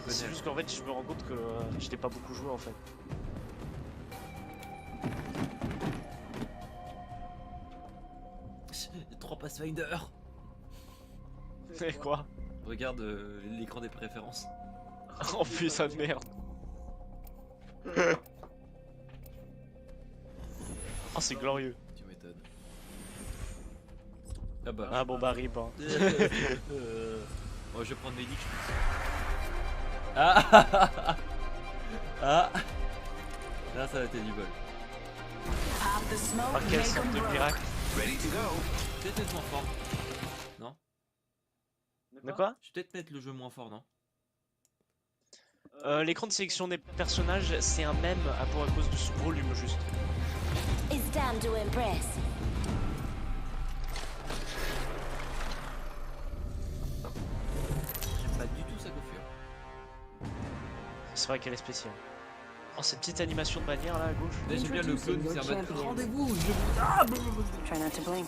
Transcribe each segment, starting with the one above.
C'est juste qu'en fait je me rends compte que je n'ai pas beaucoup joué en fait. 3 Pathfinder. Et quoi? Regarde l'écran des préférences. Oh putain de merde. Oh c'est glorieux. Tu m'étonnes. Ah bah. Ah bon bah rip hein. Bon, je vais prendre Medic je pense. Ah. Ah. Là ça va être du bol. Par quelle sorte de miracle? Peut-être être moins fort. Non? De quoi? Je vais peut-être mettre le jeu moins fort, non? L'écran de sélection des personnages c'est un mème pour à cause de ce volume juste. It's time to impress. J'aime pas du tout sa coiffure. C'est vrai qu'elle est spéciale. Oh cette petite animation de bannière là à gauche. Mais j'aime bien le clone qui sert à rendez-vous. Try not to blink.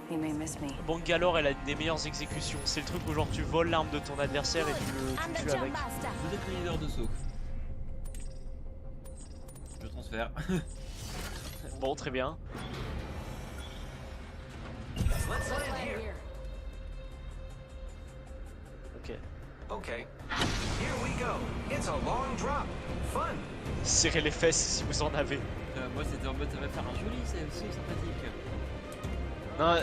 He may miss me. Bangalore elle a des meilleures exécutions. C'est le truc où genre tu voles l'arme de ton adversaire et tu I'm le the tues jump avec. master. Vous êtes le leader de saut. Je transfère. Bon très bien. Ok. Okay. Here we go. It's a long drop. Fun. Serrez les fesses si vous en avez. Moi c'était en mode ça va faire un joli, c'est aussi sympathique.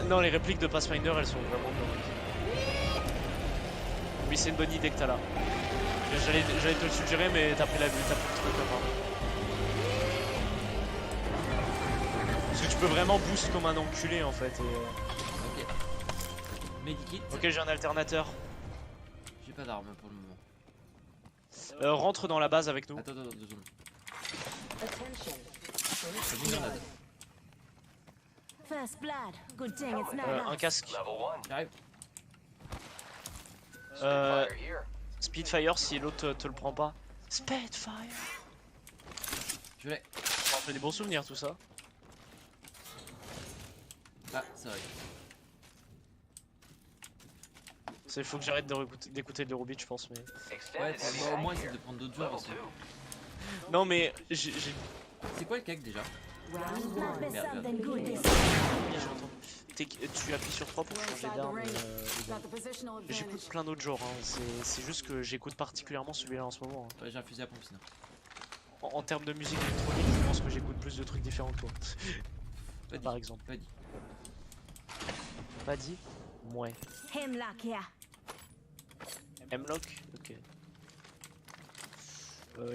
Non, les répliques de Pathfinder elles sont vraiment bien. Oui c'est une bonne idée que t'as là. J'allais te le suggérer mais t'as pris le truc là. Parce que tu peux vraiment boost comme un enculé en fait. Ok. Medikit. Ok j'ai un alternateur. J'ai pas d'arme pour le moment. Rentre dans la base avec nous. Attends, 2 secondes. J'ai une grenade. First blood. Good thing it's not Un us. casque. J'arrive. Speedfire si l'autre te le prend pas. Speedfire. Je l'ai. Ça fait des bons souvenirs tout ça. Ah, c'est vrai. Il faut que j'arrête d'écouter de l'Eurobeat je pense mais. Ouais, au moins essayer de prendre d'autres joueurs aussi. Non mais j'ai C'est quoi le cake déjà? Must be Merde. something good this bien entendu. Tu appuies sur 3 pour changer d'arme. J'écoute plein d'autres genres, hein. C'est juste que j'écoute particulièrement celui-là en ce moment. Hein. Ouais, j'ai un fusil à pompe sinon. En termes de musique électronique, je pense que j'écoute plus de trucs différents que toi. Pas dit. Par exemple. Pas dit. Pas dit? Ouais. Hemlock here. Hemlock? Ok.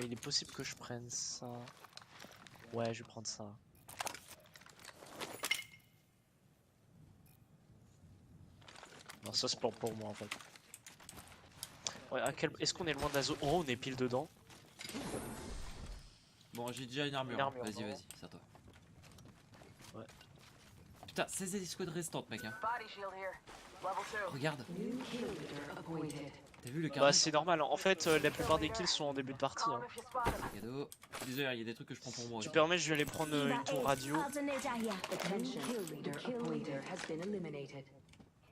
Il est possible que je prenne ça. Ouais, je vais prendre ça. Non, ça c'est pour moi en fait. Ouais, est-ce qu'on est loin de la zone? Oh, on est pile dedans. Bon, j'ai déjà une armure. Une armure, Vas-y, non. vas-y, c'est à toi. Ouais. Putain, 16 escouades restantes, mec. Hein. Regarde. T'as vu le Bah carnet? c'est normal, en fait la plupart des kills sont en début de partie. Hein. Cadeau. Désolé, il y a des trucs que je prends pour moi. Tu aussi. permets, je vais aller prendre une tour radio. Alternator here. Attention, kill leader has been eliminated.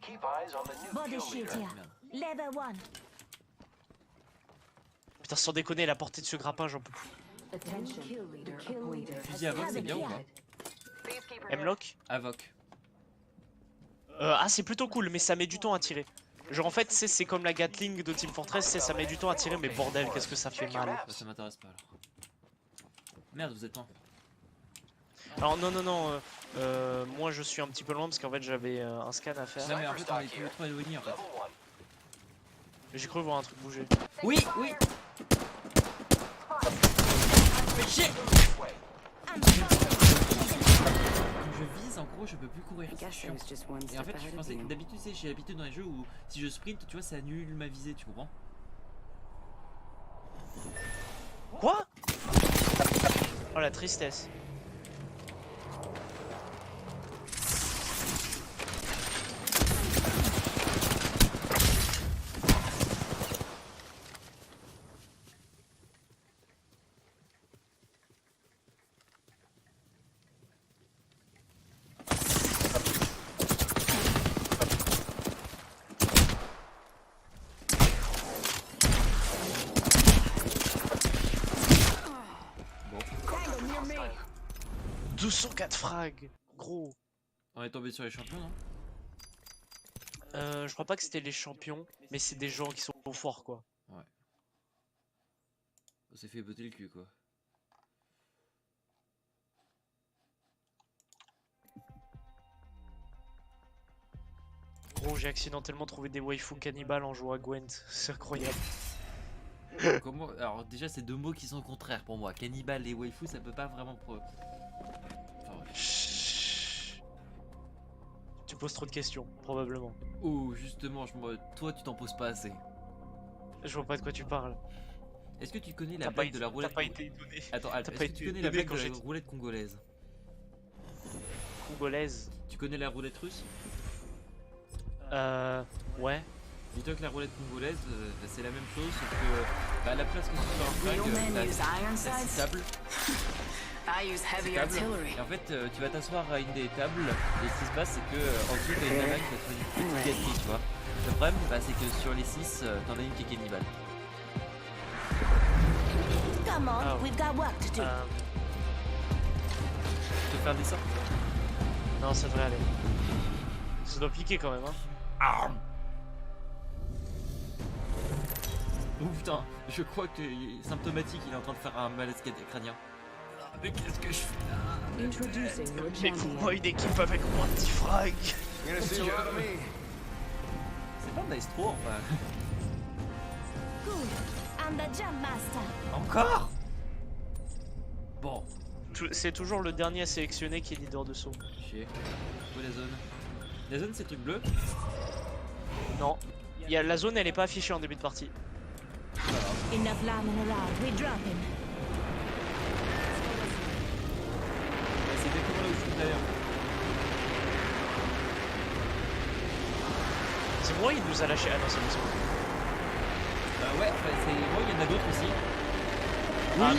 Keep eyes on the new Body kill shield leader. here. Merde. Level 1. Putain sans déconner, la portée de ce grappin j'en peux plus. Attention, kill leader appointed. Fusil à voc, c'est bien ou pas? Hemlock Avoc. Ah c'est plutôt cool mais ça met du temps à tirer. Genre en fait c'est comme la Gatling de Team Fortress, ça met du temps à tirer mais bordel qu'est-ce que ça fait mal. Bah, ça m'intéresse pas alors. Merde, vous êtes loin. Alors non, moi je suis un petit peu loin parce qu'en fait j'avais un scan à faire. Non, mais en fait, on est plus trop éloigné en fait. J'ai cru voir un truc bouger. Oui, oui. Fais chier. Quand je vise, en gros, je peux plus courir. I guess I was just one Et en step fait, je ahead of pensais you. d'habitude, tu sais, j'ai l'habitude dans les jeux où si je sprint, tu vois, ça annule ma visée, tu comprends? Quoi? Oh la tristesse. 204 frags, gros. On est tombé sur les champions, non? Je crois pas que c'était les champions, mais c'est des gens qui sont forts, quoi. Ouais. On s'est fait botter le cul, quoi. Gros, j'ai accidentellement trouvé des waifus cannibales en jouant à Gwent. C'est incroyable. Comment... Alors déjà, c'est deux mots qui sont contraires pour moi. Cannibale et waifu, ça peut pas vraiment... Enfin, ouais. Chut. Tu poses trop de questions, probablement. Oh, justement, toi, tu t'en poses pas assez. Je vois pas de quoi tu parles. Est-ce que tu connais la T'as pas blague de la roulette... pas été étonné. Attends, est-ce pas que tu été connais la étonné blague quand de la j'étais- roulette congolaise? Congolaise. Tu connais la roulette russe? Ouais. Dis-toi que la roulette congolaise, bah, c'est la même chose, sauf que bah, à la place que ce soit un frag, Real men use t'as iron 6 sights. tables. I use heavy Tables. artillery. Et en fait, tu vas t'asseoir à une des tables, et ce qui se passe, c'est que en dessous, t'as une nana qui va te faire une petite gâterie, tu vois. Le problème, bah, c'est que sur les 6, t'en as une qui est cannibale. Come on, Oh. we've got work to do. Je te fais un dessin? Non, ça devrait aller. Ça doit piquer quand même, hein. Oh putain, je crois que symptomatique, il est en train de faire un malaise crânien. Ah, mais qu'est-ce que je fais là? Introducing your Mais pour champion. moi, une équipe avec moins de 10 frags. You're gonna see a lot of me. C'est pas Maestro, enfin. Good. I'm the jump master. Encore? Bon, C'est toujours le dernier à sélectionner qui est leader de saut. chier. Où est la zone? La zone, c'est le truc bleu? Non. La zone, elle est pas affichée en début de partie. Enough lambing around. We're dropping. C'est exactement là où je suis d'ailleurs. C'est moi, il nous a lâché. Ah non, c'est bon, c'est bon. Ouais, enfin, c'est... Bon, il y en a d'autres aussi. Ah,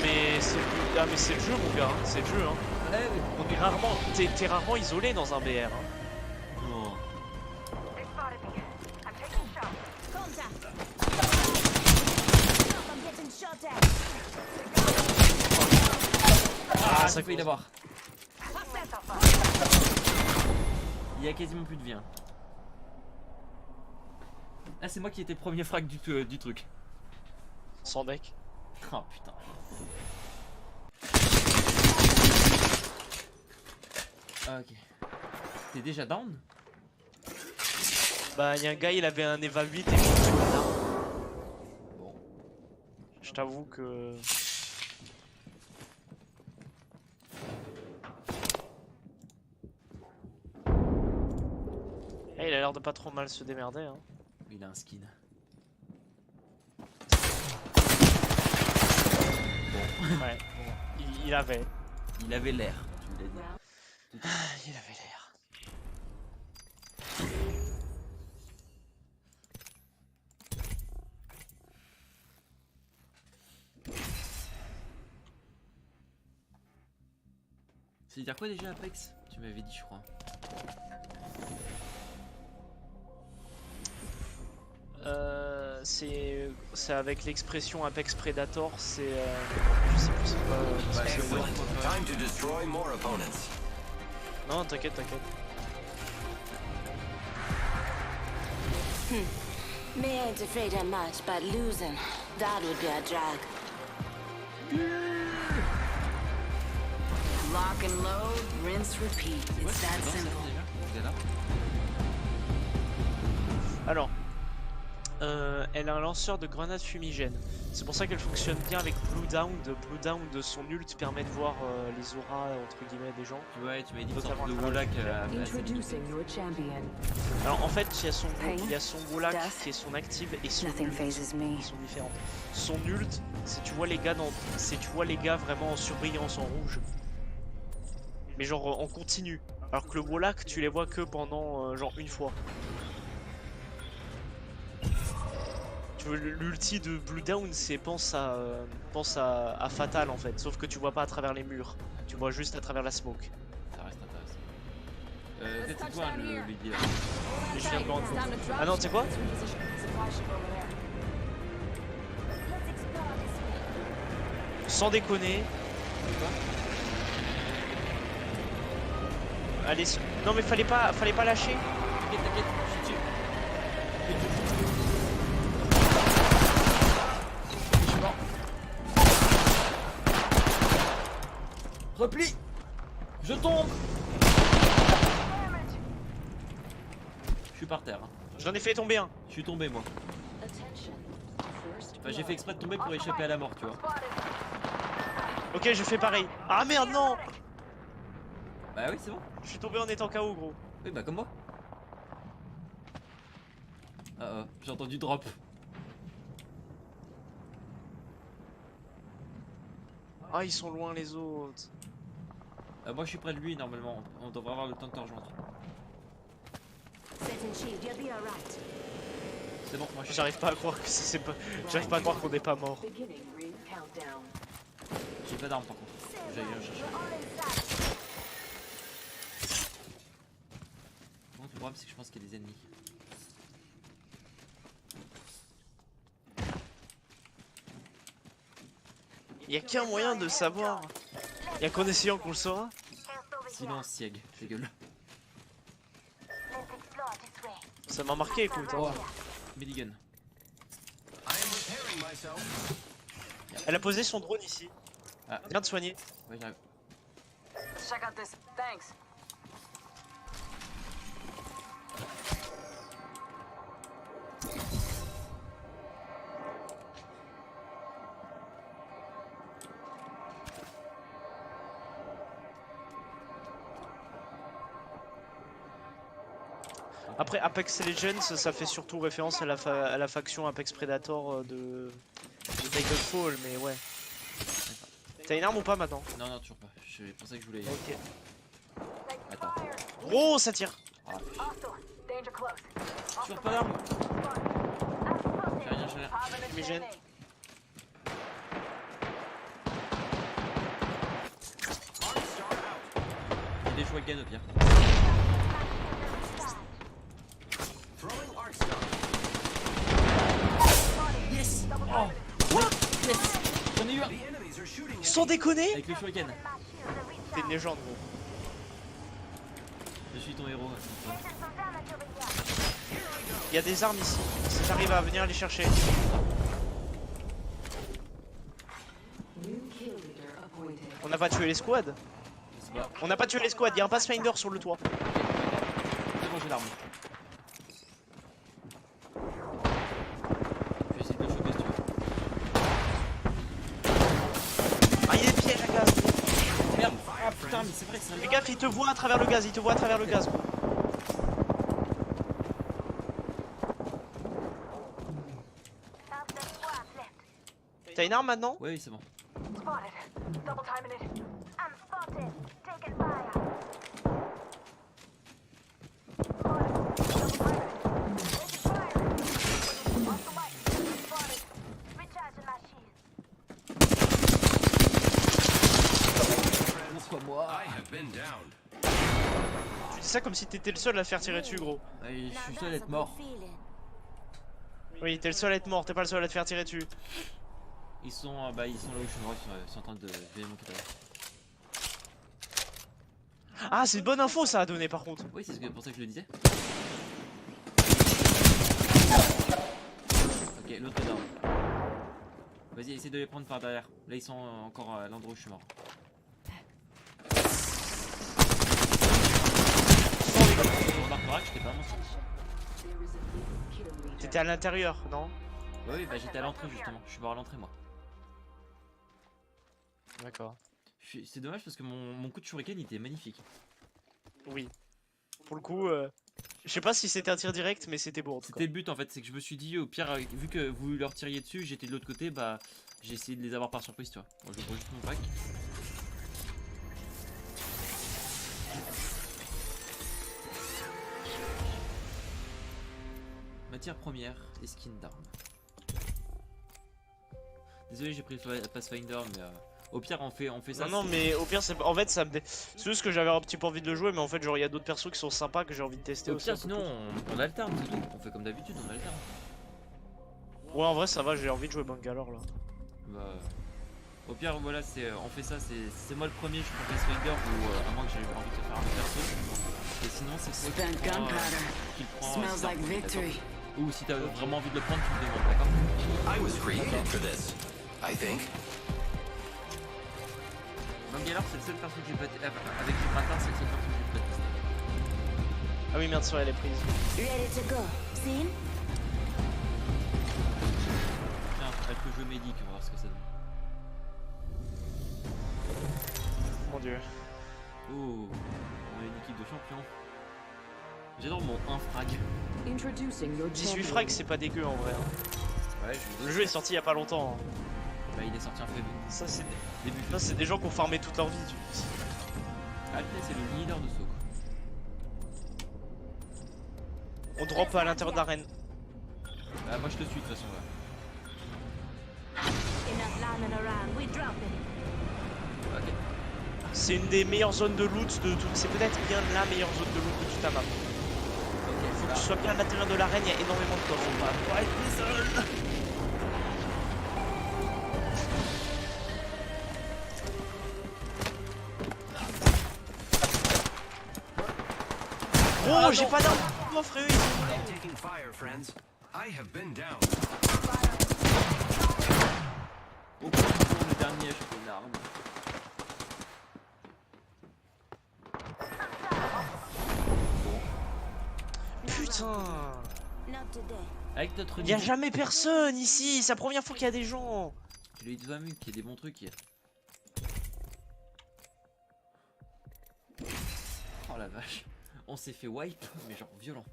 mais c'est le jeu, mon gars. hein. C'est le jeu, hein. Ouais, T'es rarement isolé dans un BR. Hein. non. Contact. I'm getting shot at. Ah, ça ça fait l'avoir. Il y a quasiment plus de vie. Hein. Ah, c'est moi qui étais premier frag du truc. Sans deck. Oh putain. Ah, ok. T'es déjà down? Bah, y a un gars, il avait un Eva 8 et je suis pas là. Bon. Je t'avoue que. Eh, il a l'air de pas trop mal se démerder. Hein. Il a un skin. Ouais, bon. Il avait. Il avait l'air, tu l'as dit. Il avait l'air. Ça veut dire quoi déjà Apex? Tu m'avais dit, je crois. C'est avec l'expression Apex Predator, c'est. Je sais plus c'est quoi. ce que ça veut dire. Time to destroy more opponents. Non, t'inquiète, t'inquiète. Me ain't afraid of much, but losing, that would be a drag. Lock and load, rinse, repeat. It's that simple. Déjà. Alors, elle a un lanceur de grenades fumigènes. C'est pour ça qu'elle fonctionne bien avec Blue Down. Blue Down, son ult permet de voir les auras entre guillemets des gens. Ouais, tu m'avais dit une Notamment sorte de à travers Wallach le Introducing your champion. Alors en fait, il y a son Wallach Death. qui est son active et son Nothing ult. phases me. Ils sont différents. Son ult, c'est tu vois les gars vraiment en surbrillance en rouge. Mais genre en continu. Alors que le Wallach, tu les vois que pendant genre une fois. Tu vois, l'ulti de Blue Down, c'est pense à Fatal en fait. Sauf que tu vois pas à travers les murs. Tu vois juste à travers la smoke. Ça reste intéressant. Peut-être c'est toi le dealer. Et je viens de me rendre compte. Ah non, tu sais quoi? Sans déconner. Allez, non mais fallait pas lâcher. T'inquiète, t'inquiète, je suis dessus. Je suis mort. Repli. Je tombe. Je suis par terre. Hein. J'en ai fait tomber un. Je suis tombé moi. Enfin, j'ai fait exprès de tomber pour échapper à la mort, tu vois. Ok, je fais pareil. Ah merde, non. Bah oui, c'est bon. Je suis tombé en étant KO, gros. Oui, bah comme moi. J'ai entendu drop. Ah, ils sont loin les autres. Moi je suis près de lui normalement. On devrait avoir le temps de te rejoindre. Setting shield, you'll be alright. C'est bon, moi je suis. J'arrive pas à croire que c'est pas. J'arrive pas à croire qu'on n'est pas mort. Beginning ring countdown. J'ai pas d'arme par contre. J'allais le chercher. Bon, le problème c'est que je pense qu'il y a des ennemis. Y a qu'un moyen de savoir. Y a qu'en essayant qu'on le saura. Silence, siège, fais gueule. Ça m'a marqué, écoute. Hein. Milligan. I am repairing myself. Elle a posé son drone ici. Ah. Viens te soigner. Ouais, j'arrive. Check out this. Thanks. Après, Apex Legends, ça fait surtout référence à la faction Apex Predator de Titanfall, mais ouais. T'as une arme ou pas maintenant? Non, non, toujours pas. C'est pour ça que je voulais. Ok. Attends. Oh, ça tire. Ah, toujours pas d'arme. J'ai rien, j'ai rien. Mais gêne. J'ai des shotguns au pire. Throwing arc star. Yes. Oh. What? Yes. J'en ai eu un. The enemies are shooting. Sans déconner. Avec le shotgun. T'es une légende, gros. Je suis ton héros. Il y a des armes ici. Si t'arrives à venir les chercher. New kill leader appointed. On n'a pas tué les squads. Je sais pas. On n'a pas tué les squads. Il y a un Pathfinder sur le toit. C'est bon, j'ai l'arme. Je vais essayer de le choper si tu veux. Ah, il y a des pièges à gaz. Merde. Ah putain, mais c'est vrai que c'est un Fais gaffe, il te voit à travers le gaz. Il te voit à travers le gaz. T'as une arme maintenant? Ouais, oui, c'est bon. Pourquoi moi? I have been down. Tu dis ça comme si t'étais le seul à faire tirer dessus, gros. Ouais, je suis seul à être mort. Oui, t'es le seul à être mort. T'es pas le seul à te faire tirer dessus. Ils sont là où je suis mort, ils sont en train de veiller mon cadavre. Ah, c'est une bonne info ça à donner par contre. Oui, c'est pour ça que je le disais. Ok, l'autre est down. Vas-y, essaie de les prendre par derrière. Là, ils sont encore à l'endroit où je suis mort. Tu remarqueras que j'étais pas menti. There is a new kill leader. T'étais à l'intérieur, non? Ouais, oui, bah j'étais à l'entrée justement. Je suis mort à l'entrée, moi. D'accord. C'est dommage parce que mon coup de shuriken il était magnifique. Oui. Pour le coup, je sais pas si c'était un tir direct, mais c'était beau en tout C'était cas. le but en fait, c'est que je me suis dit au pire, vu que vous leur tiriez dessus, j'étais de l'autre côté, bah j'ai essayé de les avoir par surprise, tu vois. Moi je prends juste mon pack. Matière première et skin d'armes. Désolé, j'ai pris le Pathfinder, mais au pire on fait ça. Non, non, mais au pire, c'est en fait, ça me. C'est juste que j'avais un petit peu envie de le jouer, mais en fait, genre, il y a d'autres persos qui sont sympas que j'ai envie de tester Au aussi. pire, un peu sinon on alterne, c'est tout. On fait comme d'habitude, on alterne. plus. Ouais, en vrai, ça va, j'ai envie de jouer Bangalore là. Bah, Au pire, voilà, on fait ça, c'est moi le premier, je prends Pathfinder ou à moins que j'ai envie de faire un perso. Et sinon, c'est toi Spent gunpowder. qui le prend. Smells like victory. Ou si t'as vraiment envie de le prendre, tu me demandes, d'accord? I was created for this, I think. Mangalore, c'est le seul perso que j'ai pas avec Gibraltar, c'est le seul perso que j'ai pas testé. Ah oui, merde, elle est prise. Ready to go. Seen? Tiens, avec le jeu médic, on va voir ce que ça donne. Mon dieu. Oh, on a une équipe de champions. J'adore mon 1 frag. Introducing your 18 champion. frags, c'est pas dégueu en vrai. Hein. Ouais, Le jeu est sorti il y a pas longtemps. Hein. Bah, il est sorti en février. Ça, c'est Début ça, c'est des gens qui ont farmé toute leur vie. Tu vois. Alpes, c'est le leader de Soko. On drop à l'intérieur de l'arène. Bah, moi je te suis de toute façon. Là. Enough lambing around. We dropping. Ok. C'est une des meilleures zones de loot de tout. C'est peut-être bien la meilleure zone de loot de toute la map. Faut que tu sois bien à l'intérieur de l'arène, il y a énormément de coffres. On va pas être les seuls. Gros, j'ai pas d'arme pour toi, frère. I'm taking fire, friends. I have been down. Au coup, le dernier a chopé une arme. Putain. Not today. Avec notre Il y a jamais personne ici. C'est la première fois qu'il y a des gens. Je lui ai dit toi qu'il y a des bons trucs. Oh la vache. On s'est fait wipe, mais genre violent.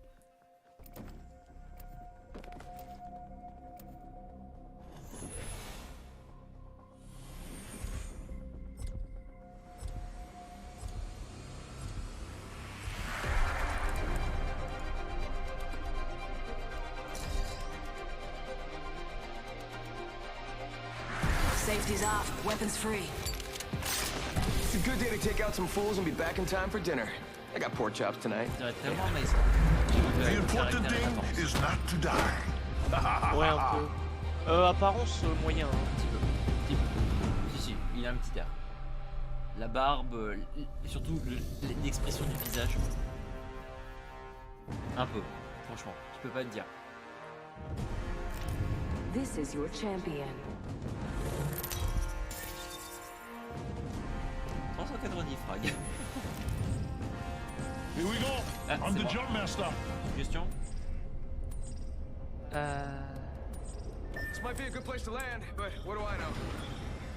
Safety's off. Weapons free. It's a good day to take out some fools and be back in time for dinner. I got pork chops tonight. Je dirais tellement nice. The important thing is not to die. Ouais, un peu. Apparence moyen. Hein. Un petit peu. Petit peu. Si, si, il a un petit air. La barbe, et surtout l'expression du visage. Un peu, franchement, tu peux pas te dire. This is your champion. 390 frag. Here we go. Ah, I'm c'est the bon. jump master. Question? This might be a good place to land, but what do I know?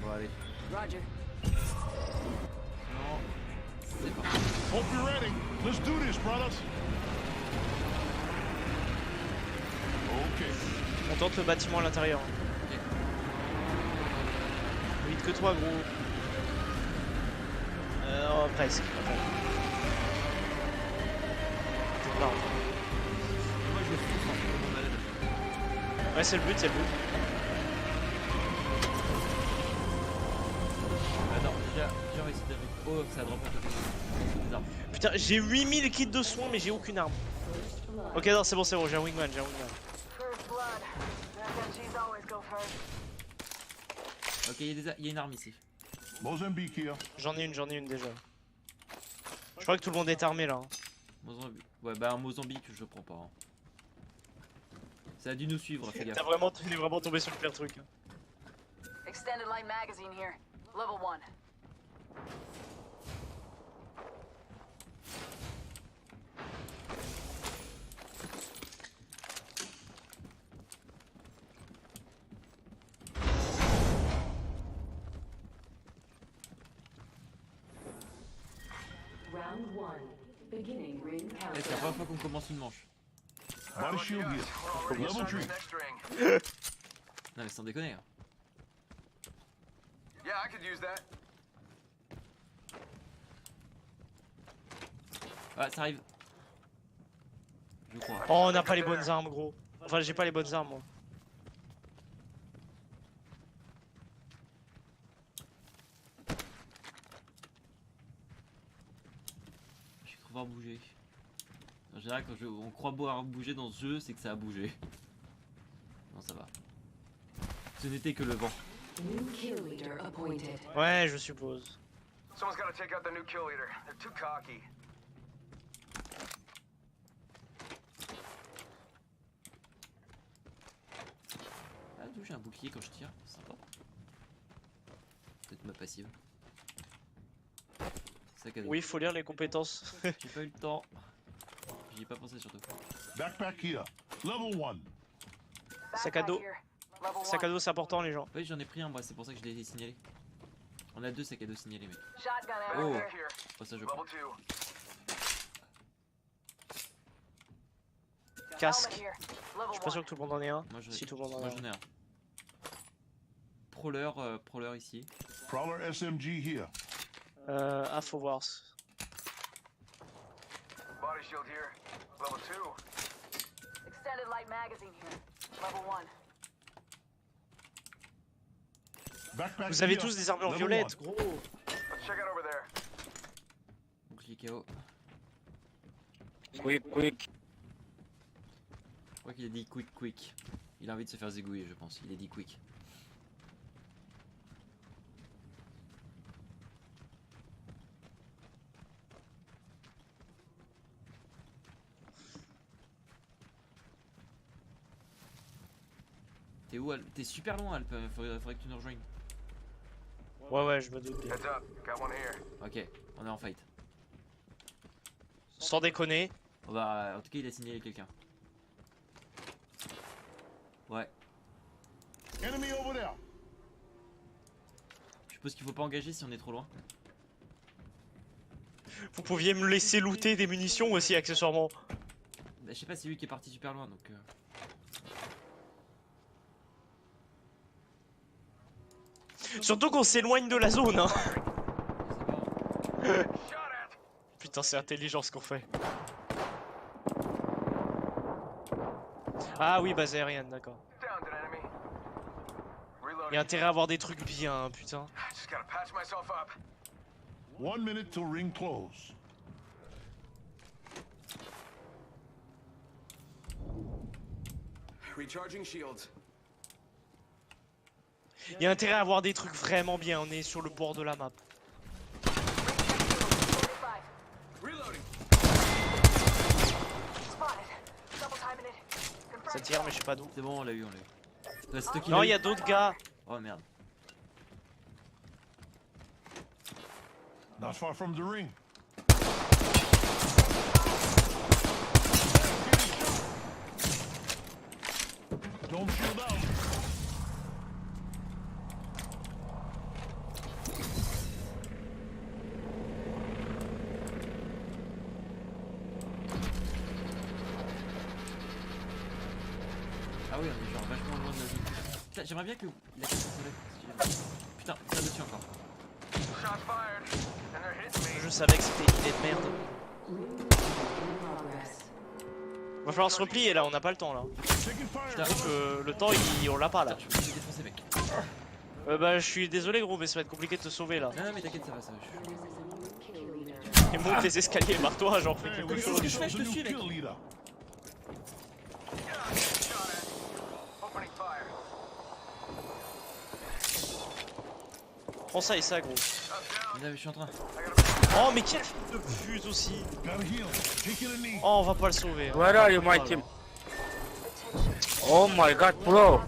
Bon, allez. Roger. Non, c'est parti. Hope you're ready. Let's do this, brothers. Okay. On tente le bâtiment à l'intérieur. Ok. Plus vite que toi, gros. Oh, presque. Attends. C'est pas grave. Moi je le fonce en fait mon malade. Ouais, c'est le but, c'est le but. Ah non, j'ai réussi d'arriver. Oh, ça drop à côté. Des armes. Putain, j'ai 8000 kits de soins, mais j'ai aucune arme. Ok, non, c'est bon, j'ai un wingman, j'ai un wingman. Ok, il y a une arme ici. Mozambique here. J'en ai une déjà. Je crois que tout le monde est armé là. Hein. Mozambique. Ouais, bah un Mozambique, je prends pas. Hein. Ça a dû nous suivre, fais gaffe. T'es vraiment tombé sur le pire truc. Hein. Extended light magazine here. Level 1. Round 1. Beginning ring C'est la countdown. première fois qu'on commence une manche. Body shield here. Level 3. Non mais sans déconner. Hein. Yeah, I could use that. Ah, ça arrive. Je crois. Oh, on n'a pas les bonnes armes, gros. Enfin, j'ai pas les bonnes armes, moi. Je crois voir bouger. En général, quand on croit voir bouger dans ce jeu, c'est que ça a bougé. Non, ça va. Ce n'était que le vent. New kill leader appointed. Ouais, je suppose. Someone's gotta take out the new kill leader. They're too cocky. Ah, d'où j'ai un bouclier quand je tire, sympa. Peut-être ma passive. Sac à dos. Oui, il faut lire les compétences. J'ai pas eu le temps. J'y ai pas pensé surtout. Backpack here. Level 1. Sac à dos. Sac à dos, c'est important, les gens. Oui, j'en ai pris un, moi, c'est pour ça que je l'ai signalé. On a 2 sacs à dos signalés, mec. Oh. Oh, Here. oh ça je prends. Level 2. Casque. Je suis pas sûr que tout le monde en ait un. Moi, Si tout le monde en a moi un. j'en ai un. Prowler ici. Prowler SMG here. Ah, faut voir. Body shield here. Level 2. Extended light magazine here. Level 1. Backpack Vous avez here. tous des armures Level violettes, 1. gros. Let's check it over there. Bouclier KO. Quick. Je crois qu'il a dit quick. Il a envie de se faire zigouiller, je pense. Il a dit quick. T'es où, Alp? T'es super loin, Alp. Faudrait que tu nous rejoignes. Ouais, je me doute bien. Heads up. Got one here. Ok, on est en fight. Sans déconner. On va... En tout cas, il a signalé quelqu'un. Ouais. Enemy over there. Je suppose qu'il faut pas engager si on est trop loin. Vous pouviez me laisser looter des munitions aussi, accessoirement. Bah, je sais pas, c'est lui qui est parti super loin, donc... Surtout qu'on s'éloigne de la zone, hein. Je sais pas. Shot at. Putain, c'est intelligent ce qu'on fait. Ah oui, base aérienne, d'accord. Downed an enemy. Il y a Reloading. intérêt à avoir des trucs bien, putain. Just gotta patch myself up. 1 minute till ring close. Recharging shields. Il y a intérêt à avoir des trucs vraiment bien, on est sur le bord de la map. Reloading. Ça tire, mais je sais pas d'où. C'est bon, on l'a eu. Ouais, c'est toi qui Non, l'as il eu. y a d'autres gars. Oh merde. Not far from the ring. Don't shield out. Ah oui, on est genre vachement loin de la zone. Putain, j'aimerais bien que la carte se lève, si jamais. Putain, ça dessus encore. Shots fired. And they're hitting me. Je savais que c'était une idée de merde. Progress. Va falloir se replier là, on n'a pas le temps là. Taking fire. Putain, Le temps, on l'a pas là. Putain, je me suis défoncé, mec. Bah, je suis désolé, gros, mais ça va être compliqué de te sauver là. Non, mais t'inquiète, ça va. Kill leader. Et monte les escaliers, barre-toi, genre, fais Hey, quelque we chose. got que je fais, je te ourselves a suis, new mec. kill leader. Shot at. Opening fire. Prends ça et ça, gros. Up down. Là, je suis en train. Oh, mais quel fils de pute aussi. Gotta heal. Taking a knee. Oh, on va pas le sauver. hein. Where are you, my team? Oh my god, bro.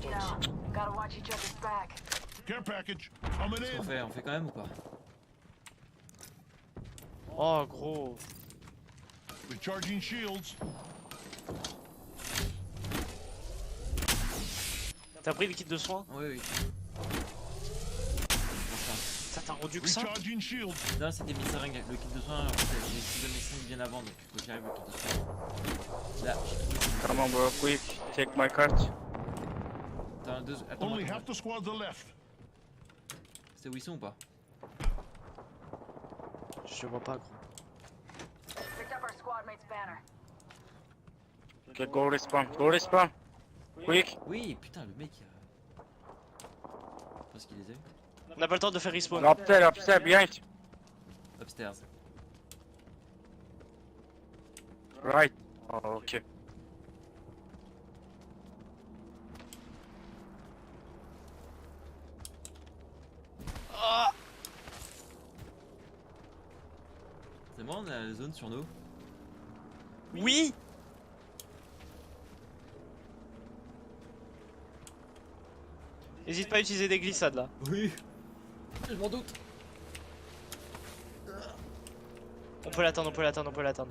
Gotta watch each other's back. Care package. Coming On in. fait quand même ou pas? Oh, gros. Recharging shields. T'as pris le kit de soins? Oui. Ça t'a rendu que ça? Recharging shields. Non, c'était mes seringues. Le kit de soins, en fait, j'ai utilisé mes seringues bien avant, donc il faut que j'arrive au kit de soins. Là, j'ai trouvé. Come on, bro, quick. Take my card. Attends, attends, Only half the squads are left. c'est où ils sont ou pas? Je vois pas, gros. Picked up our squad mate's banner. Okay, go respawn. Go respawn. Quick. Oui, putain, le mec. Je pense qu'il les a eu. On n'a pas le temps de faire respawn. Upstairs, behind. Upstairs. Right. Oh, okay. C'est bon, on a la zone sur nous. Oui. N'hésite pas à utiliser des glissades là. Oui. Je m'en doute. On peut l'attendre, on peut l'attendre, on peut l'attendre.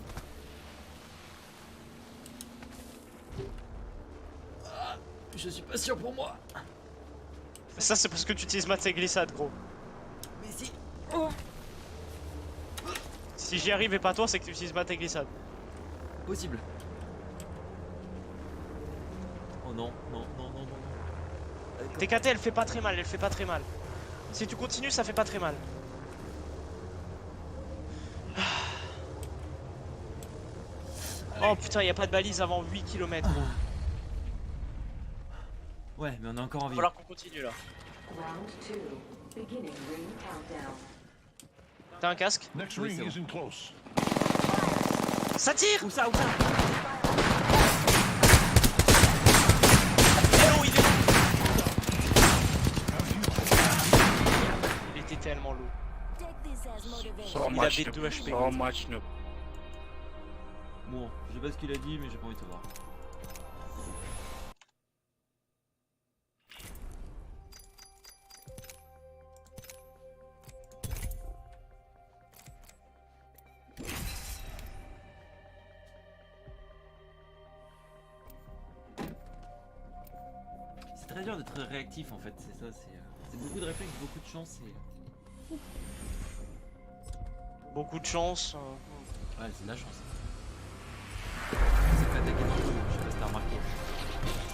Je suis pas sûr pour moi. Ça c'est parce que tu utilises mal tes glissades gros. Mais si. Si j'y arrive et pas toi c'est que tu utilises mal tes glissades. Possible. Oh non, non, non, non, non. TKT elle fait pas très mal, elle fait pas très mal. Si tu continues ça fait pas très mal. Oh putain y a pas de balise avant 8 km gros. Ouais, mais on est encore en Va vie. falloir qu'on continue là. Round 2. Beginning ring countdown. T'as un casque? Next Oui, ring c'est bon. isn't close. Ça tire! Où ça, où ça? Hello, il est... Il était tellement lourd. So Il much avait 2 HP. So much noob. Bon, je sais pas ce qu'il a dit, mais j'ai pas envie de savoir. C'est très dur d'être réactif en fait, c'est ça, c'est beaucoup de réflexes, beaucoup de chance et... Beaucoup de chance. Ouais, c'est de la chance. C'est pas attaqué dans le dos, je sais pas si t'as remarqué.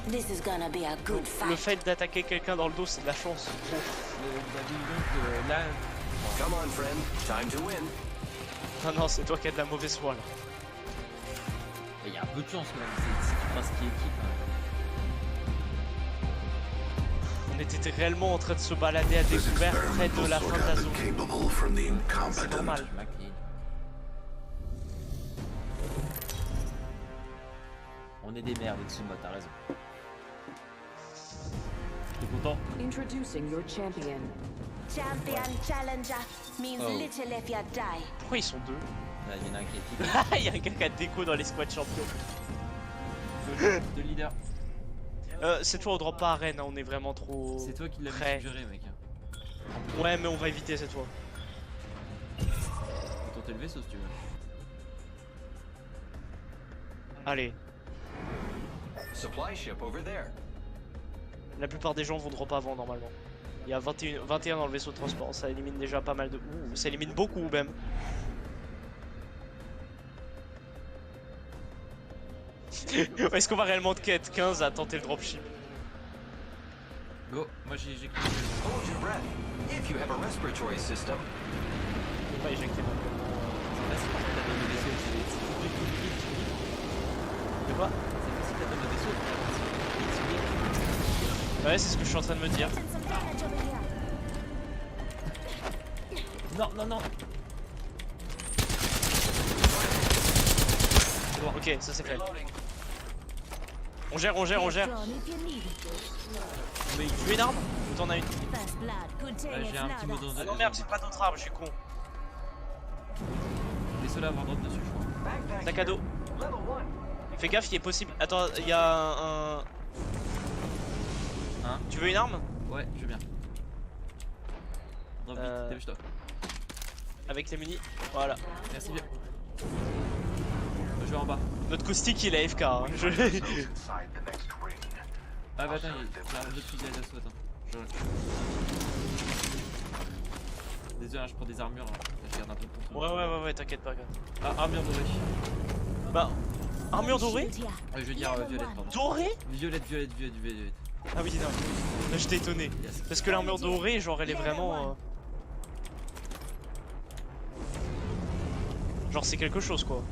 This is gonna be a good Le fight. fait d'attaquer quelqu'un dans le dos c'est de la chance. La vision que là... Come on, friend. Time to win. Ah non c'est toi qui as de la mauvaise foi là. Il y a un peu de chance quand même, si tu penses qui est équipe. On était réellement en train de se balader à découvert près de la fin de la zone. Capable from the C'est incompetent. normal. On est des merdes, Tsuma, t'as raison. T'es content? Introducing your champion. Champion challenger means Oh. little if you die. Pourquoi ils sont deux? Il y en a un qui est équipe. Ah il y a un gars qui a déco dans les squads champions. Deux leaders. Cette fois on drop pas à Rennes, hein, on est vraiment trop... C'est toi qui l'as prêt. suggéré, mec. Ouais mais on va éviter cette fois. Faut tenter le vaisseau si tu veux. Allez, Supply ship over there. la plupart des gens vont drop avant normalement. Il y a 21 dans le vaisseau de transport, ça élimine déjà pas mal de... Ouh, ça élimine beaucoup même. Est-ce qu'on va réellement de quête 15 à tenter le dropship? Go, moi j'ai cliqué. Hold your breath. If you have a respiratory system. Je vais pas éjecter mon code. C'est facile, t'as donné le vaisseau, De quoi? c'est facile, t'as donné le vaisseau. Ouais c'est ce que je suis en train de me dire. Non, non, non. C'est bon, ok, ça c'est fait. On gère, on gère, on gère. Mais tu as une arme? Ou t'en as une? J'ai un petit mot dans Ah non merde, j'ai pas d'autre arme, je suis con. Les seuls à avoir drop dessus, je crois. Sac à dos. Level 1. Fais gaffe, il est possible. Attends, il y a un... Hein? Tu veux une arme? Ouais, je veux bien. Drop vite, dépêche-toi. Avec les munis. Voilà. Merci bien. Je vais en bas. Notre caustique il est AFK. Hein. Inside the next ring. Ah bah attends, j'ai un deux fusils d'assaut, attends. Désolé, hein, je prends des armures. Hein. Je garde un peu de contrôle. Ouais, t'inquiète pas. Gars. Ah, armure dorée. Bah, armure dorée? Je veux dire violette, pardon. Dorée? Violette. Ah oui, non. Là j'étais étonné. Yes. Parce que l'armure dorée, genre elle est vraiment... Genre c'est quelque chose quoi.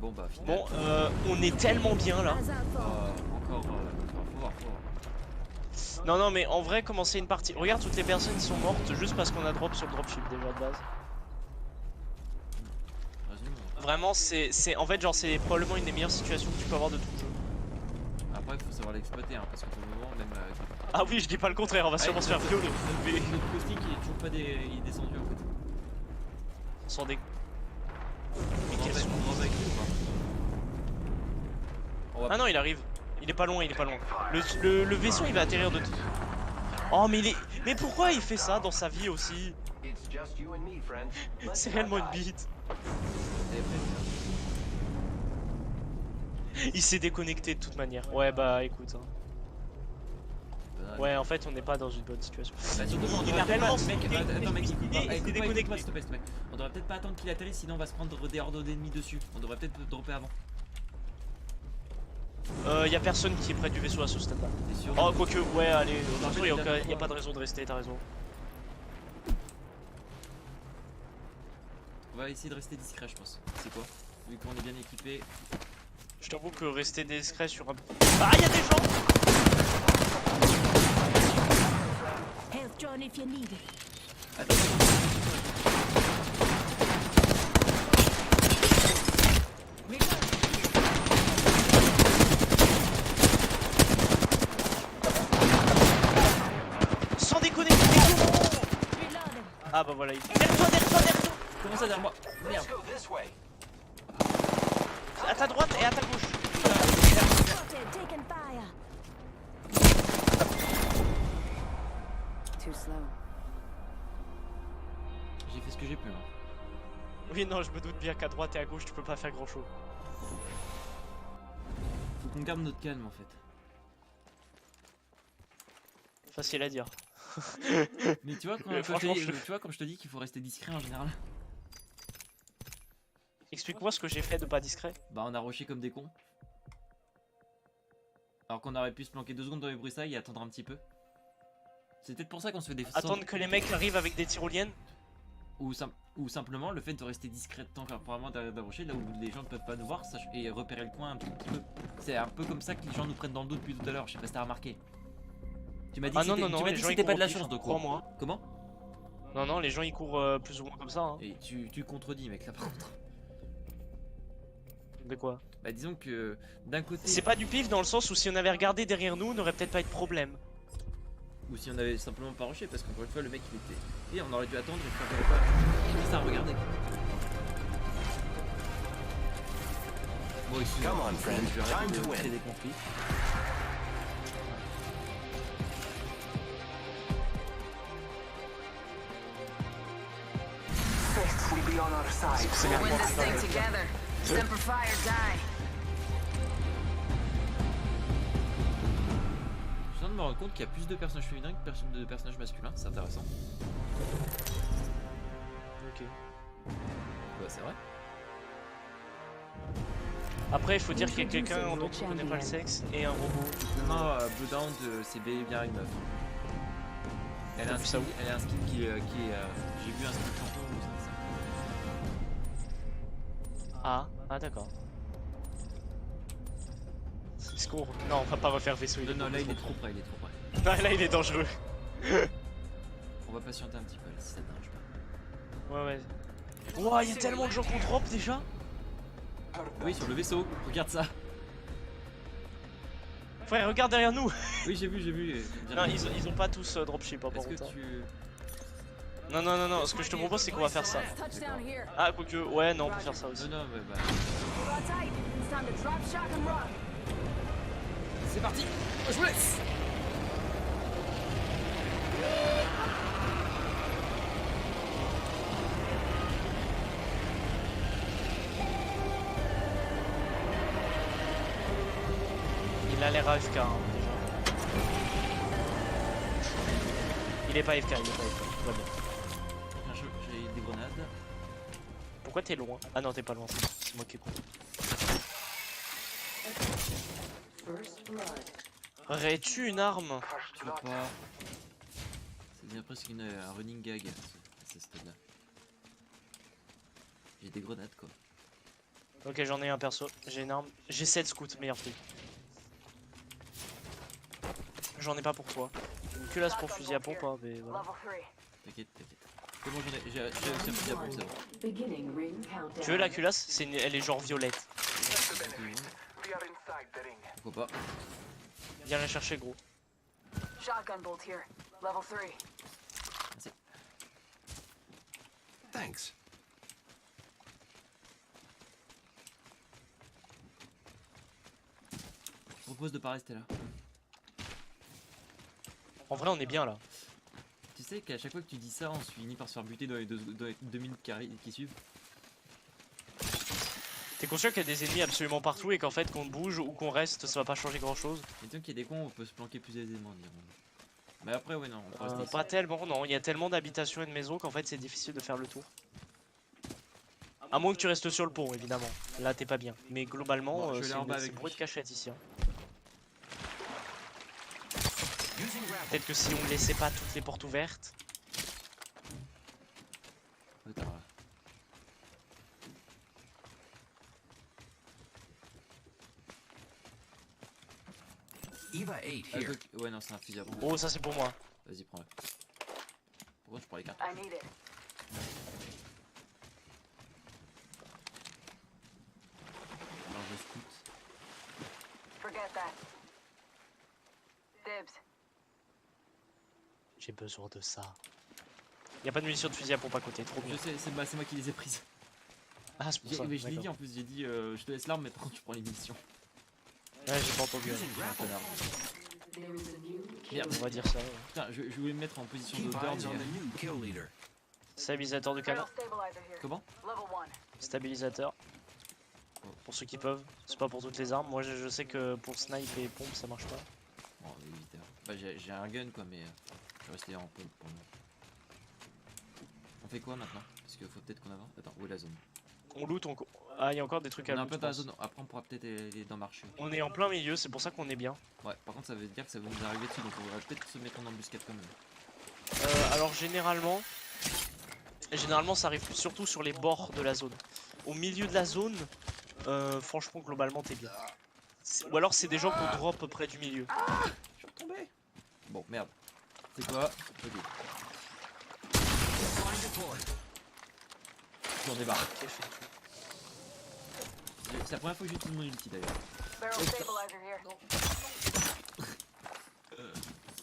Bon bah finalement. Bon, on est tellement bien là. Encore, faut voir. Non, mais en vrai, commencer une partie. Regarde, toutes les personnes qui sont mortes juste parce qu'on a drop sur le dropship déjà de base. Vas-y, Vraiment, c'est en fait, genre, c'est probablement une des meilleures situations que tu peux avoir de tout le jeu. après, faut falloir l'exploiter, hein, parce que pour le moment, même. Ah oui, je dis pas le contraire, on va sûrement se faire violer. Notre caustique il est toujours pas il est descendu en fait. Sans des. Mais quel son on va avec lui ou pas? On va- Ah non, il arrive. Il est pas loin, il est pas loin. Le vaisseau il va atterrir de. Oh, mais il est. Mais pourquoi il fait ça dans sa vie aussi? It's just you and me, friends. C'est réellement une bite. Et après, Il s'est déconnecté de toute manière. Ouais, bah écoute. Hein. Ouais, en fait, on n'est pas dans une bonne situation. Bah, surtout, on Il devrait a réellement peut-être pas- mec, attends, mec, écoute pas, il s'est écoute pas, déconnecté. s'il te plaît, s'il te plaît. On devrait peut-être pas attendre qu'il atterrisse, sinon on va se prendre des hordes d'ennemis dessus. On devrait peut-être dropper avant. Y a personne qui est près du vaisseau à ce stade-là. T'es sûr? Oh, quoique, ouais, allez, de toute façon, il y a a pas de raison de rester, t'as raison. On va essayer de rester discret, je pense. C'est quoi? Vu qu'on est bien équipé. Je t'avoue que rester discret sur un. Ah, y'a des gens! Health John if you need it. Attends, Sans déconner, mais comment? Reloading. Ah, bah voilà, derrière toi, derrière toi, derrière toi! comment ça derrière moi? Merde. Let's go this way. À ta droite et à ta gauche. Spotted, taking fire. Too slow. J'ai fait ce que j'ai pu. Hein. Oui, non, je me doute bien qu'à droite et à gauche, tu peux pas faire grand chose. Faut qu'on garde notre calme en fait. Facile à dire. Mais tu vois, quand Franchement, comme je te dis qu'il faut rester discret en général. Explique-moi ce que j'ai fait de pas discret. Bah, on a rushé comme des cons. Alors qu'on aurait pu se planquer 2 secondes dans les broussailles et attendre un petit peu. C'est peut-être pour ça qu'on se fait des Attendre que les mecs arrivent avec des tyroliennes. ou simplement le fait de rester discret tant qu'apparemment d'approcher là où les gens ne peuvent pas nous voir et repérer le coin un petit peu. C'est un peu comme ça que les gens nous prennent dans le dos depuis tout à l'heure, je sais pas si t'as remarqué. Tu m'as dit Ah que non, c'était- non, tu non, m'as les dit que gens, c'était ils pas de la courent au chance pif, de quoi. crois-moi. Comment? Non, non, les gens ils courent plus ou moins comme ça. Hein. Et tu contredis mec là par contre. De quoi? Bah disons que d'un côté... C'est pas du pif dans le sens où si on avait regardé derrière nous, on n'aurait peut-être pas eu de problème. Ou si on avait simplement pas rushé parce qu'encore une fois le mec il était... Et on aurait dû attendre et faire pas... Juste à regarder. Bon excusez-moi, Come on, friend. je vais arrêter Time to de win. créer des conflits. Fists will be on our side. We'll win this thing together. Semper Fi or die. Je viens de me rendre compte qu'il y a plus de personnages féminins que de personnages masculins, c'est intéressant. Ok. Bah c'est vrai. Après, il faut dire qu'il y a quelqu'un dont on connaît pas le sexe et un robot. Non, Bloodhound c'est bien une meuf. Elle a un T'as vu ça skin, où? elle a un skin qui est... J'ai vu un skin tampon ou ça. Ah d'accord. Est-ce qu'on... Non, on va pas refaire vaisseau. Non, là il est trop près, il est trop près. Non, là il est dangereux. On va patienter un petit peu là, si ça te dérange pas. Ouais, ouais. Ouah, il y a tellement de gens qu'on drop déjà. Oui, sur le vaisseau, regarde ça. Frère, regarde derrière nous. Oui, j'ai vu. Non, ils ont pas tous dropship hein, par Est-ce contre. que tu... Non, non, non, non, ce que je te propose c'est qu'on va faire ça. Touchdown here. Ah, quoique, ouais, non, on peut faire ça aussi. Non, mais bah... Hold on tight. It's time to drop, shock, and run. C'est parti. Je vous laisse. Il a l'air AFK hein, déjà. Il est pas AFK, il est pas AFK, tout va bien. J'ai des grenades. Pourquoi t'es loin? Ah non, t'es pas loin, c'est moi qui ai con. First blood. Aurais-tu une arme? Tu vois pas... C'est bien presque un running gag à ce stade-là. J'ai des grenades quoi. Ok, j'en ai un perso, j'ai une arme. J'ai 7 scouts, meilleur prix. J'en ai pas pour toi. Une culasse pour fusil à pompe, hein, mais voilà. T'inquiète. C'est bon, j'ai réussi à fusil à pompe, c'est bon. Beginning ring countdown. Tu veux la culasse? Elle est genre violette. Pourquoi pas. Viens la chercher, gros. Shotgun bolt here. Level 3. Thanks. Je propose de pas rester là. En vrai, on est bien là. Tu sais qu'à chaque fois que tu dis ça, on se finit par se faire buter dans les 2 minutes qui suivent. T'es conscient qu'il y a des ennemis absolument partout et qu'en fait, qu'on bouge ou qu'on reste, ça va pas changer grand chose? Et tant qu'il y a des cons, on peut se planquer plus aisément, dirons. Mais après, ouais, non, on peut rester ici. Pas tellement, non. Il y a tellement d'habitations et de maisons qu'en fait, c'est difficile de faire le tour. À moins que tu restes sur le pont, évidemment. Là, t'es pas bien. Mais globalement, Bon, je vais aller en bas c'est avec bruit lui. de cachette ici. Hein. Using grapple. Peut-être que si on laissait pas toutes les portes ouvertes. Attends, là. Eva 8 Ah, here. ouais, non, c'est un fusil à pompe. Oh, ça c'est pour moi. Vas-y, prends-le. Pourquoi je prends les cartes? I need it. Alors je scout. Forget that. Dibs. J'ai besoin de ça. Y a pas de munitions de fusil à pompe à côté, trop bien. Je sais, c'est moi qui les ai prises. Ah, c'est pour ça. Mais je l'ai d'accord. dit en plus, j'ai dit je te laisse l'arme, mais par contre, tu prends les munitions. Ouais, j'ai pas entendu. Using Je suis un grapple. connard. There is a new Merde, On va dire ça. Ouais. putain, je voulais me mettre en position Keep d'odeur, eyes on mais. the new kill leader. Stabilisateur de canon. Stabilizer here. Comment? Level 1. Stabilisateur. Pour ceux qui peuvent. C'est pas pour toutes les armes. Moi, je sais que pour snipe et pompe, ça marche pas. Bon, vite. Bah, j'ai un gun quoi, mais je vais rester en pompe pour moi. On fait quoi maintenant? Parce qu'il faut peut-être qu'on avance. Attends, où est la zone? On loot, on... Ah, il y a encore des trucs On à est un loot. peu je dans la pense. zone, après on pourra peut-être aller dans le marché. On est en plein milieu, c'est pour ça qu'on est bien. Ouais, par contre ça veut dire que ça va nous arriver dessus, donc on va peut-être se mettre en embuscade quand même. Alors généralement ça arrive surtout sur les bords de la zone. Au milieu de la zone, franchement globalement t'es bien. Ou alors c'est des gens qu'on drop près du milieu. Je suis retombé. Bon, merde. C'est quoi? Ok. J'en ai marre. C'est la première fois que j'utilise mon ulti d'ailleurs. Barrel stabilizer here.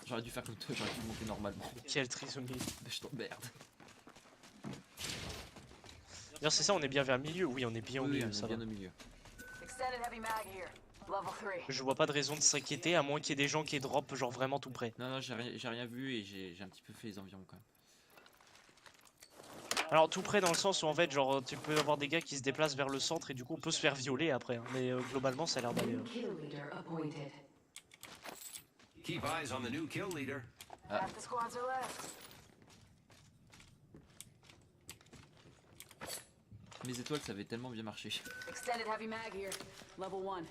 J'aurais dû faire comme toi, j'aurais dû monter normalement. Quelle trisomie. Je t'emmerde. D'ailleurs c'est ça, on est bien vers le milieu. Oui, on est bien au Oui, milieu, on ça est bien va. au milieu. Extended heavy mag here. Level 3. Je vois pas de raison de s'inquiéter à moins qu'il y ait des gens qui drop genre vraiment tout près. Non, non, j'ai rien vu et j'ai un petit peu fait les environs quand même. Alors tout près dans le sens où en fait genre tu peux avoir des gars qui se déplacent vers le centre et du coup on peut se faire violer après. Hein. Mais globalement ça a l'air d'aller. new kill leader appointed. Keep eyes on the new kill leader. Half the squads are left. Mes étoiles ça avait tellement bien marché. Extended heavy mag here. Level 1.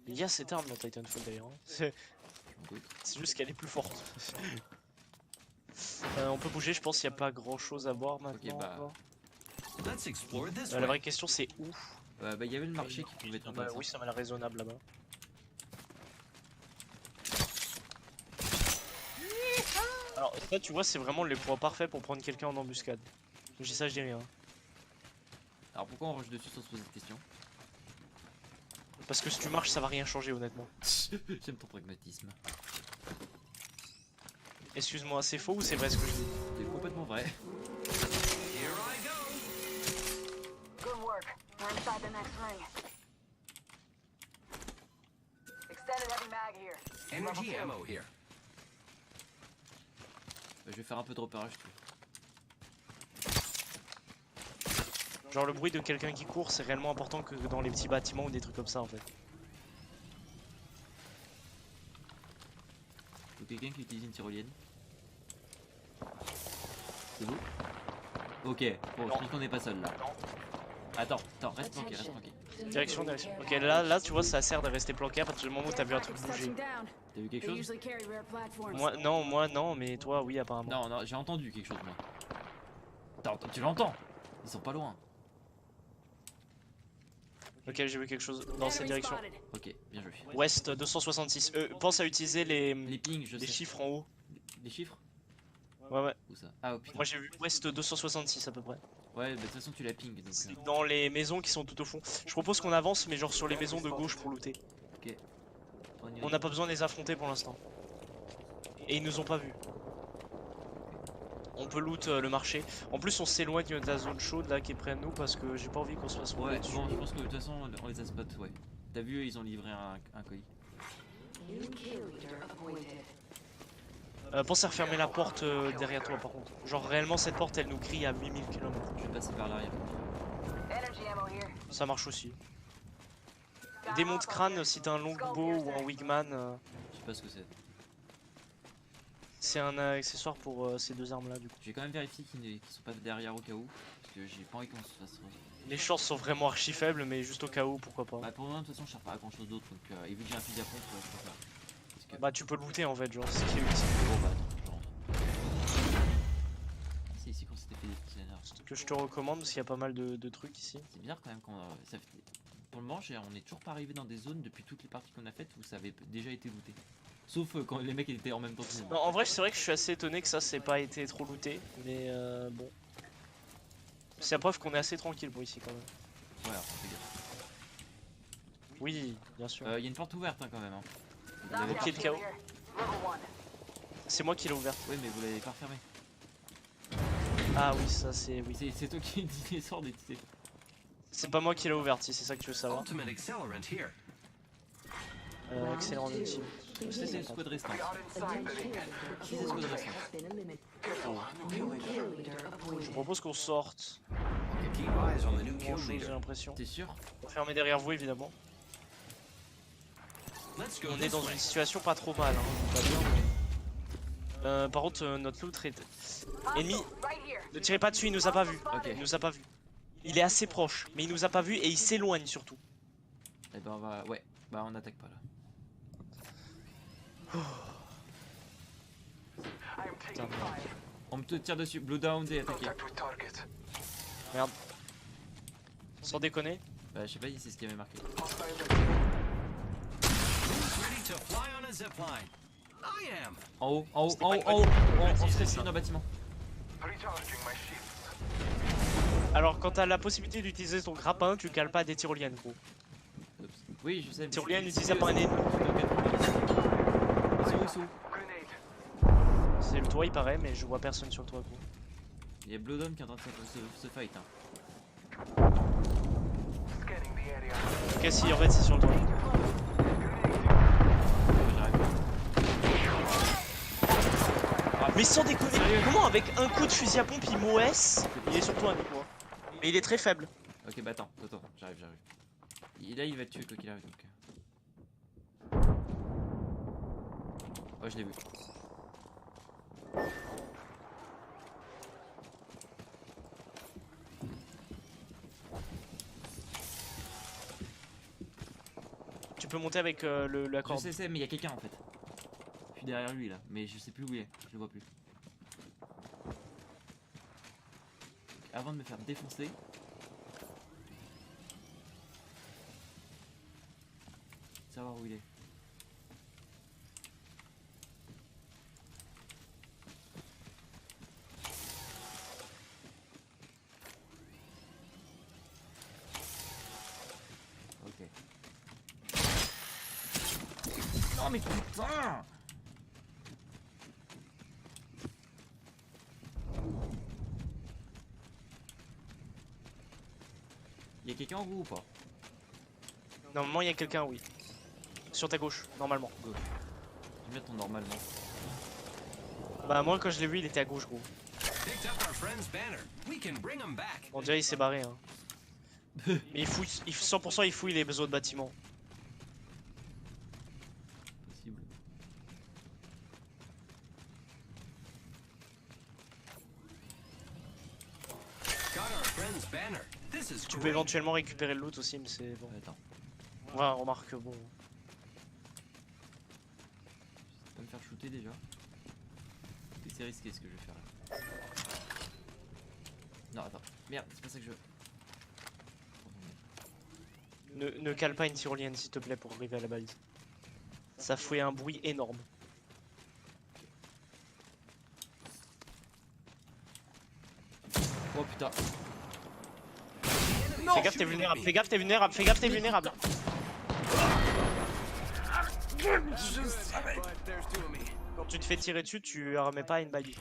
Il y a cette arme dans Titanfall d'ailleurs. Hein. Je m'en doute. C'est juste qu'elle est plus forte. On peut bouger, je pense qu'il n'y a pas grand chose à voir maintenant. bah, encore. Let's explore this La way. vraie question c'est où? Bah il y avait le marché qui pouvait être Bah, intéressant. oui, ça m'a l'air raisonnable là-bas. Alors ça tu vois c'est vraiment les points parfaits pour prendre quelqu'un en embuscade. Je dis ça, je dis rien. Alors pourquoi on rush dessus sans se poser de questions? Parce que si tu marches ça va rien changer honnêtement. J'aime ton pragmatisme. Excuse-moi, c'est faux ou c'est vrai ce que je dis? C'est complètement vrai. Here I go. Good work. We're inside the next ring. Extended heavy mag here. Energy ammo here. Je vais faire un peu de repérage. Genre le bruit de quelqu'un qui court c'est réellement important que dans les petits bâtiments ou des trucs comme ça en fait. Faut quelqu'un qui utilise une tyrolienne. C'est vous? Ok, bon, je pense qu'on n'est pas seul là. Attends, reste planqué, reste planqué. Direction. Ok, là tu vois ça sert de rester planqué à partir du moment où t'as vu un truc bouger. T'as vu quelque chose? Moi non, mais toi oui apparemment. Non, j'ai entendu quelque chose moi. Attends, tu l'entends? Ils sont pas loin. Ok, j'ai vu quelque chose dans cette direction. Ok, bien joué. Ouest 266. Pense à utiliser les pings, je sais. les chiffres en haut. Les chiffres? Ouais. Où ça? Ah, oh putain. Moi j'ai vu Ouest 266 à peu près. Ouais, mais de toute façon tu la ping. Donc, C'est dans les maisons qui sont tout au fond. Je propose qu'on avance mais genre sur les maisons de gauche pour looter. Ok. On n'a pas besoin de les affronter pour l'instant. Et ils nous ont pas vus. On peut loot le marché. En plus on s'éloigne de la zone chaude là qui est près de nous parce que j'ai pas envie qu'on se fasse rouler Ouais, dessus. bon, je pense que de toute façon, on les a spot, ouais. T'as vu, ils ont livré un colis. New kill leader appointed. Pense à refermer la porte derrière toi par contre. Genre réellement cette porte elle nous crie à 8000 km. Je vais passer par l'arrière. Ça marche aussi. Démonte crâne si t'as un longbow ou un wigman. Je sais pas ce que c'est. C'est un accessoire pour ces deux armes là du coup. Je vais quand même vérifier qu'ils sont pas derrière au cas où. Parce que j'ai pas envie qu'on se fasse. Les chances sont vraiment archi faibles mais juste au cas où pourquoi pas. Bah pour le moment de toute façon je cherche pas à grand chose d'autre donc et vu que j'ai un fusil à pompe je préfère. Parce que... Bah tu peux looter en fait genre c'est ce qui est utile. Bon bah attends, je rentre. C'est ici qu'on s'était fait des petits énerves. Ce que je te recommande parce qu'il y a pas mal de trucs ici. C'est bizarre quand même qu'on ça fait... Pour le moment on est toujours pas arrivé dans des zones depuis toutes les parties qu'on a faites où ça avait déjà été looté. Sauf quand les mecs étaient en même temps que nous. Non, en vrai c'est vrai que je suis assez étonné que ça c'est pas été trop looté mais bon. C'est la preuve qu'on est assez tranquille pour ici quand même. Ouais alors fais gaffe. Oui bien sûr. Y a une porte ouverte hein, quand même. Hein. Qui est le chaos. C'est moi qui l'ai ouverte. Oui mais vous l'avez pas refermé. Ah oui ça c'est oui. C'est toi qui dis les sorts des petits. C'est pas moi qui l'ai ouverte si c'est ça que tu veux savoir. Ultimate accelerant here. Excellent ultime. C'est squad restant. Attention. C'est squad restant. Has been eliminated. New kill leader Je appointed. propose qu'on sorte. Keep eyes on the new kill Grand chose j'ai leader. l'impression. T'es sûr? Fermez derrière vous évidemment. Let's go On est this dans way. une situation pas trop mal, hein, pas bien. Par contre notre loot est... Ennemi, ne tirez pas dessus, il nous a pas vu. Ok. Il nous a pas vu. Il est assez proche, mais il nous a pas vu et il s'éloigne surtout. Eh ben on va... Ouais, bah on attaque pas là. Putain, merde. On me tire dessus, blue down et attaqué. Merde. Sans déconner. Bah je sais pas si c'est ce qui avait marqué. Ready to fly on a zipline. I am. En haut, en haut, C'était en pas haut, une en haut. bonne idée. On se C'est fait ça. dans le bâtiment. Alors quand t'as la possibilité d'utiliser ton grappin, tu cales pas des tyroliennes gros. Oups. Oui je sais. mais Tyrolienne c'est- utilisée par un ennemi. Ils sont où? C'est le toit il paraît, mais je vois personne sur le toit gros. Il y a Bloodhound qui est en train de se fight. Hein. Ok si en fait c'est sur le toit. J'arrive. Mais sans déconner, comment avec un coup de fusil à pompe il m'OS? Il est sur toi Nico. Mais il est très faible. Ok bah attends, j'arrive. Là il va te tuer quoi qu'il arrive donc. Oh je l'ai vu. Tu peux monter avec la Je corde. sais mais il y a quelqu'un en fait. Je suis derrière lui là, mais je sais plus où il est, je le vois plus. Avant de me faire défoncer. Savoir où il est. Ok. Non mais putain! Y'a quelqu'un en vous ou pas? Normalement il y a quelqu'un oui. Sur ta gauche, normalement. Je vais mettre ton normalement. Bah moi quand je l'ai vu il était à gauche gros. Picked up our friend's banner. We can bring him back. On dirait il s'est barré hein. Mais il fouille, 100% il fouille les autres bâtiments. Possible. Got our friend's banner. This is Tu peux great. éventuellement récupérer le loot aussi mais c'est bon. Attends, Ouais remarque bon. pas me faire shooter déjà. C'est risqué ce que je vais faire là. Non attends, merde, c'est pas ça que je veux. Ne cale pas une tyrolienne s'il te plaît pour arriver à la balise. Ça fait un bruit énorme. Oh putain. Fais gaffe t'es vulnérable, fais gaffe t'es vulnérable, fais gaffe t'es vulnérable. But there's two of me. Quand tu te fais tirer dessus, tu remets pas une baille.